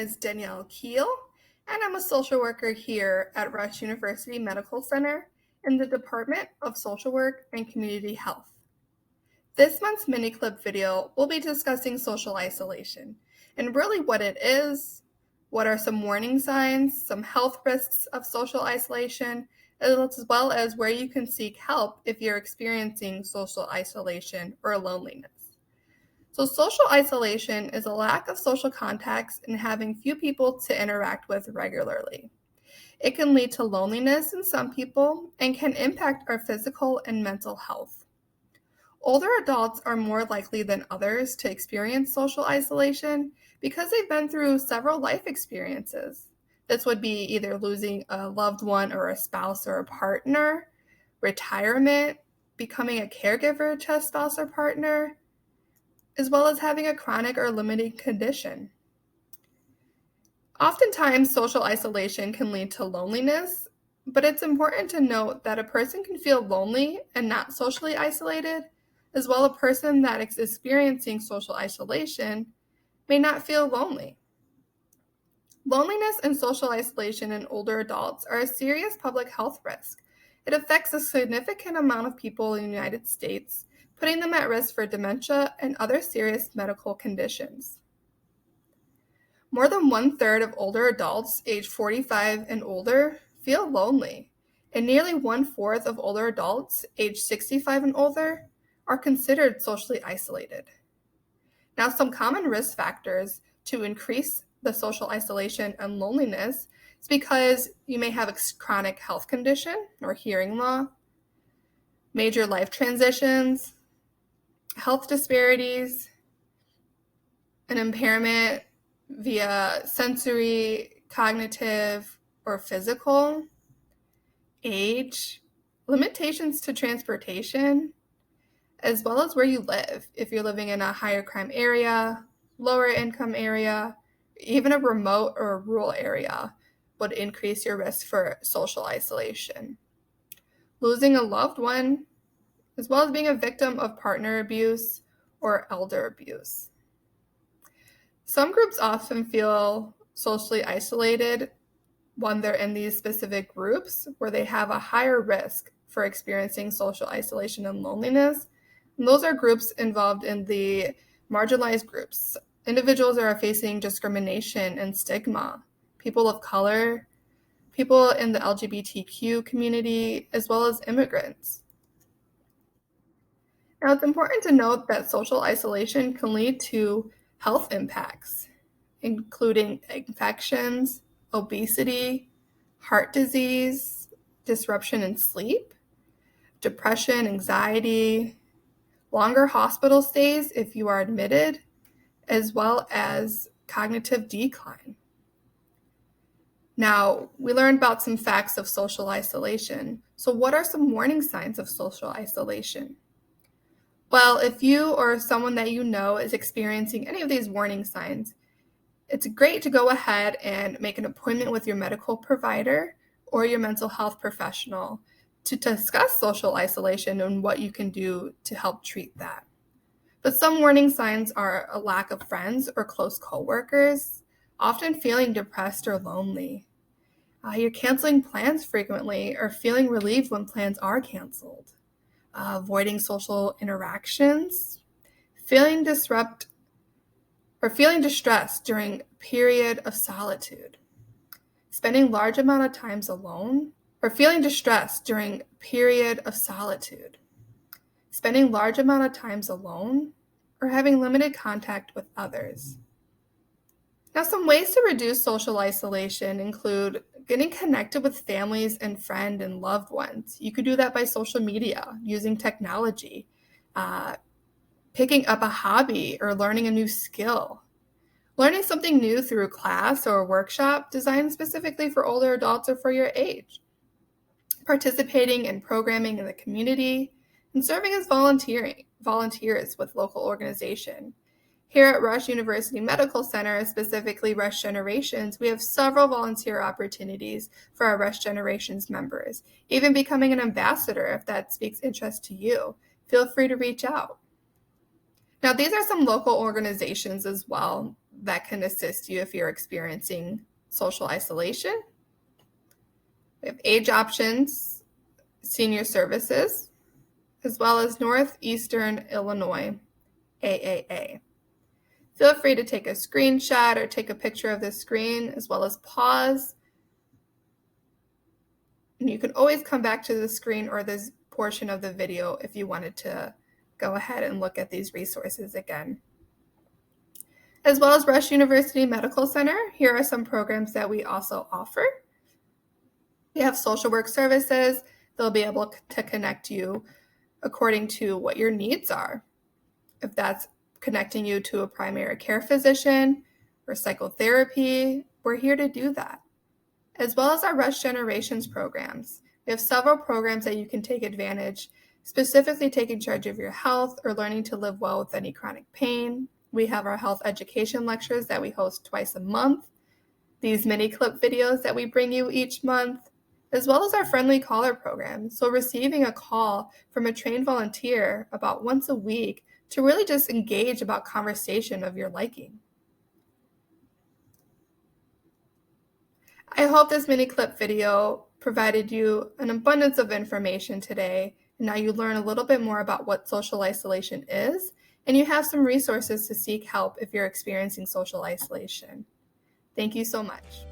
is Danielle Keel, and I'm a social worker here at Rush University Medical Center in the Department of Social Work and Community Health. This month's mini clip video will be discussing social isolation and really what it is, what are some warning signs, some health risks of social isolation, as well as where you can seek help if you're experiencing social isolation or loneliness. So social isolation is a lack of social contacts and having few people to interact with regularly. It can lead to loneliness in some people and can impact our physical and mental health. Older adults are more likely than others to experience social isolation because they've been through several life experiences. This would be either losing a loved one or a spouse or a partner, retirement, becoming a caregiver to a spouse or partner, as well as having a chronic or limiting condition. Oftentimes, social isolation can lead to loneliness, but it's important to note that a person can feel lonely and not socially isolated, as well as a person that is experiencing social isolation may not feel lonely. Loneliness and social isolation in older adults are a serious public health risk. It affects a significant amount of people in the United States, putting them at risk for dementia and other serious medical conditions. More than 1/3 of older adults aged 45 and older feel lonely, and nearly 1/4 of older adults aged 65 and older are considered socially isolated. Now, some common risk factors to increase the social isolation and loneliness is because you may have a chronic health condition or hearing loss, major life transitions, health disparities, an impairment via sensory, cognitive, or physical, age, limitations to transportation, as well as where you live. If you're living in a higher crime area, lower income area, even a remote or a rural area would increase your risk for social isolation. Losing a loved one, as well as being a victim of partner abuse or elder abuse. Some groups often feel socially isolated when they're in these specific groups where they have a higher risk for experiencing social isolation and loneliness. And those are groups involved in the marginalized groups, individuals that are facing discrimination and stigma, people of color, people in the LGBTQ community, as well as immigrants. Now, it's important to note that social isolation can lead to health impacts, including infections, obesity, heart disease, disruption in sleep, depression, anxiety, longer hospital stays if you are admitted, as well as cognitive decline. Now, we learned about some facts of social isolation. So what are some warning signs of social isolation? Well, if you or someone that you know is experiencing any of these warning signs, it's great to go ahead and make an appointment with your medical provider or your mental health professional to discuss social isolation and what you can do to help treat that. But some warning signs are a lack of friends or close coworkers, often feeling depressed or lonely. You're canceling plans frequently or feeling relieved when plans are canceled. Avoiding social interactions, feeling distressed during a period of solitude, spending large amount of times alone, or feeling distressed during a period of solitude, spending large amount of times alone, or having limited contact with others. Now, some ways to reduce social isolation include getting connected with families and friends and loved ones. You could do that by social media, using technology, picking up a hobby or learning a new skill, learning something new through a class or a workshop designed specifically for older adults or for your age, participating in programming in the community, and serving as volunteers with local organization. Here at Rush University Medical Center, specifically Rush Generations, we have several volunteer opportunities for our Rush Generations members, even becoming an ambassador if that speaks interest to you. Feel free to reach out. Now, these are some local organizations as well that can assist you if you're experiencing social isolation. We have age options, senior services, as well as Northeastern Illinois, AAA. Feel free to take a screenshot or take a picture of the screen, as well as pause. And you can always come back to the screen or this portion of the video if you wanted to go ahead and look at these resources again. As well as Rush University Medical Center, here are some programs that we also offer. We have social work services. They'll be able to connect you according to what your needs are. If that's connecting you to a primary care physician or psychotherapy, we're here to do that. As well as our Rush Generations programs. We have several programs that you can take advantage, specifically taking charge of your health or learning to live well with any chronic pain. We have our health education lectures that we host twice a month, these mini clip videos that we bring you each month, as well as our friendly caller program. So receiving a call from a trained volunteer about once a week to really just engage about conversation of your liking. I hope this mini clip video provided you an abundance of information today, and now you learn a little bit more about what social isolation is, and you have some resources to seek help if you're experiencing social isolation. Thank you so much.